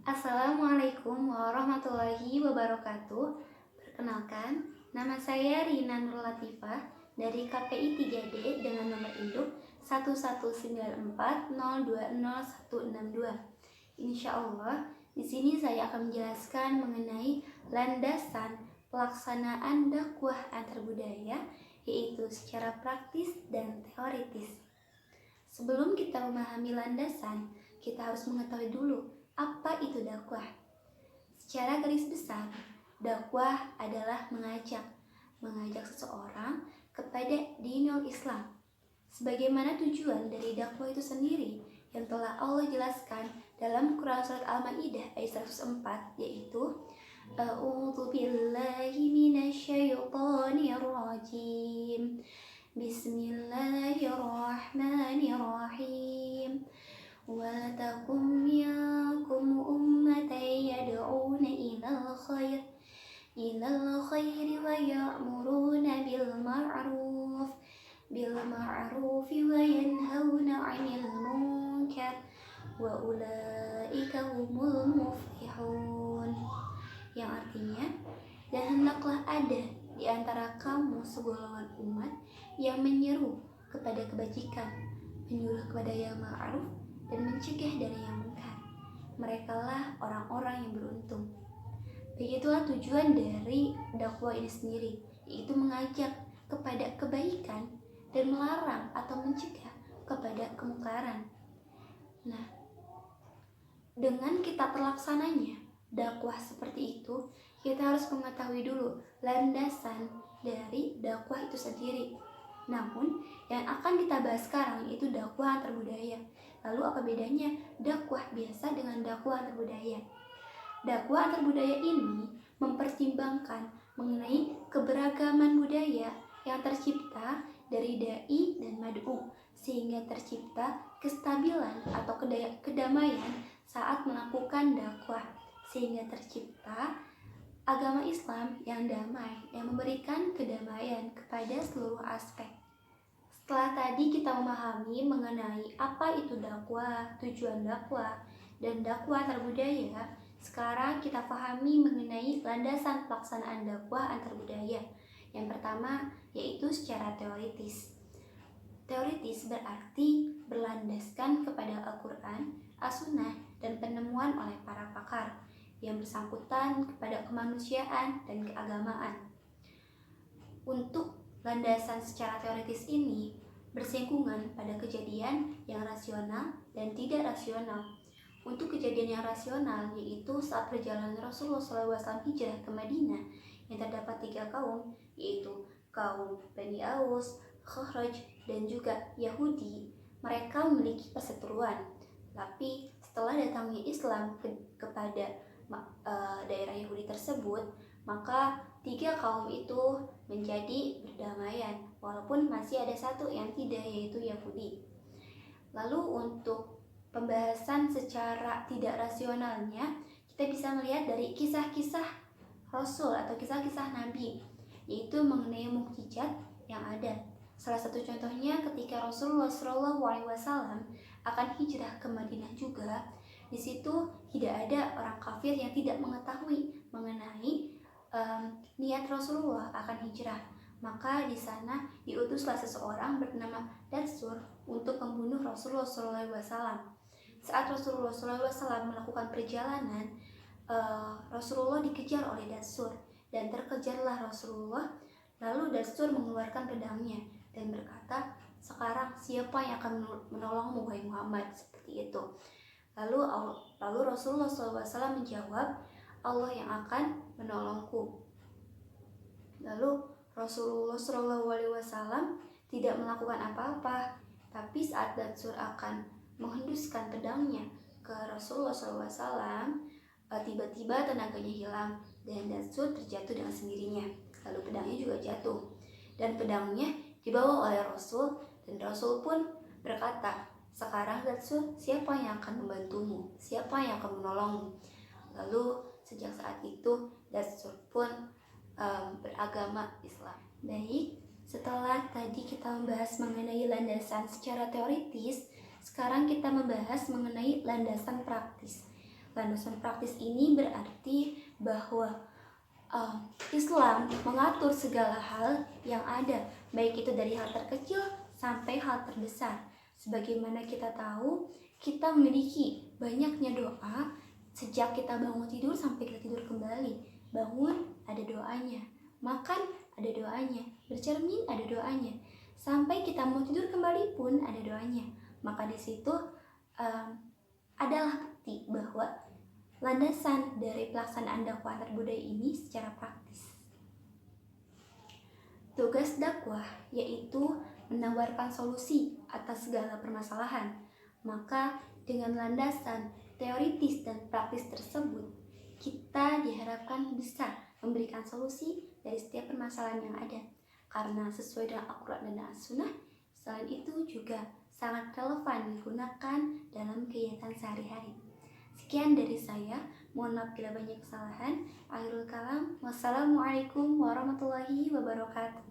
Assalamualaikum warahmatullahi wabarakatuh. Perkenalkan, nama saya Rina Nur Latifah dari KPI 3D dengan nomor induk 11940206162. Insya Allah, di sini saya akan menjelaskan mengenai landasan pelaksanaan dakwah antar budaya, yaitu secara praktis dan teoritis. Sebelum kita memahami landasan, kita harus mengetahui dulu apa itu dakwah. Secara garis besar, dakwah adalah mengajak seseorang kepada dinul Islam. Sebagaimana tujuan dari dakwah itu sendiri yang telah Allah jelaskan dalam Quran surat Al-Maidah ayat 104, yaitu A'udzu billahi minasyaitonir rajim. Bismillahirrahmanirrahim. Waltakum minkum ummatan yad'una ilal khairi wa ya'muruna bil ma'ruf wa yanhauna 'anil munkar wa ulaika humul muflihun. Yang artinya, dan hendaklah ada di antara kamu segolongan umat yang menyeru kepada kebajikan, menyuruh kepada yang ma'ruf, dan mencegah dari yang munkar. Merekalah orang-orang yang beruntung. Begitulah tujuan dari dakwah ini sendiri, yaitu mengajak kepada kebaikan dan melarang atau mencegah kepada kemungkaran. Nah, dengan kita terlaksananya dakwah seperti itu, kita harus mengetahui dulu landasan dari dakwah itu sendiri. Namun, yang akan kita bahas sekarang yaitu dakwah antar budaya. Lalu apa bedanya dakwah biasa dengan dakwah antar budaya? Dakwah antar budaya ini mempertimbangkan mengenai keberagaman budaya yang tercipta dari dai dan mad'u, sehingga tercipta kestabilan atau kedamaian saat melakukan dakwah, sehingga tercipta agama Islam yang damai, yang memberikan kedamaian kepada seluruh aspek. Setelah tadi kita memahami mengenai apa itu dakwah, tujuan dakwah, dan dakwah antar budaya, sekarang kita pahami mengenai landasan pelaksanaan dakwah antar budaya. Yang pertama yaitu secara teoritis. Teoritis berarti berlandaskan kepada Al-Quran, As-Sunnah, dan penemuan oleh para pakar yang bersangkutan kepada kemanusiaan dan keagamaan. Untuk landasan secara teoritis ini bersinggungan pada kejadian yang rasional dan tidak rasional. Untuk kejadian yang rasional yaitu saat perjalanan Rasulullah SAW hijrah ke Madinah, yang terdapat 3 kaum, yaitu kaum Bani Aus, Khazraj, dan juga Yahudi. Mereka memiliki perseteruan, tapi setelah datangnya Islam kepada daerah Yahudi tersebut, maka 3 kaum itu menjadi berdamaian, walaupun masih ada satu yang tidak, yaitu Yahudi. Lalu untuk pembahasan secara tidak rasionalnya, kita bisa melihat dari kisah-kisah Rasul atau kisah-kisah Nabi, yaitu mengenai mukjizat yang ada. Salah satu contohnya ketika Rasulullah SAW akan hijrah ke Madinah juga, di situ tidak ada orang kafir yang tidak mengetahui mengenai niat Rasulullah akan hijrah. Maka di sana diutuslah seseorang bernama Datsur untuk membunuh Rasulullah SAW. Saat Rasulullah SAW melakukan perjalanan, Rasulullah dikejar oleh Datsur dan terkejarlah Rasulullah. Lalu Datsur mengeluarkan pedangnya dan berkata, "Sekarang siapa yang akan menolongmu, wahai Muhammad?" Seperti itu. Lalu Rasulullah SAW menjawab, "Allah yang akan menolongku." Lalu Rasulullah SAW tidak melakukan apa-apa. Tapi saat Datsur akan menghenduskan pedangnya ke Rasulullah SAW, tiba-tiba tenaganya hilang dan Datsur terjatuh dengan sendirinya. Lalu pedangnya juga jatuh dan pedangnya dibawa oleh Rasul, dan Rasul pun berkata, "Sekarang Datsur, siapa yang akan membantumu? Siapa yang akan menolongmu?" Lalu sejak saat itu Datsur pun beragama Islam. Baik, setelah tadi kita membahas mengenai landasan secara teoritis, sekarang kita membahas mengenai landasan praktis. Landasan praktis ini berarti bahwa Islam mengatur segala hal yang ada, baik itu dari hal terkecil sampai hal terbesar. Sebagaimana kita tahu, kita memiliki banyaknya doa sejak kita bangun tidur sampai kita tidur kembali. Bangun ada doanya, makan ada doanya, bercermin ada doanya, sampai kita mau tidur kembali pun ada doanya. Maka di situ adalah bukti bahwa landasan dari pelaksanaan dakwah antar budaya ini secara praktis. Tugas dakwah yaitu menawarkan solusi atas segala permasalahan. Maka dengan landasan teoritis dan praktis tersebut, kita diharapkan bisa memberikan solusi dari setiap permasalahan yang ada. Karena sesuai dengan Al-Quran dan As-Sunnah, selain itu juga sangat relevan digunakan dalam kegiatan sehari-hari. Sekian dari saya, mohon maaf bila banyak kesalahan. Akhirul kalam, wassalamualaikum warahmatullahi wabarakatuh.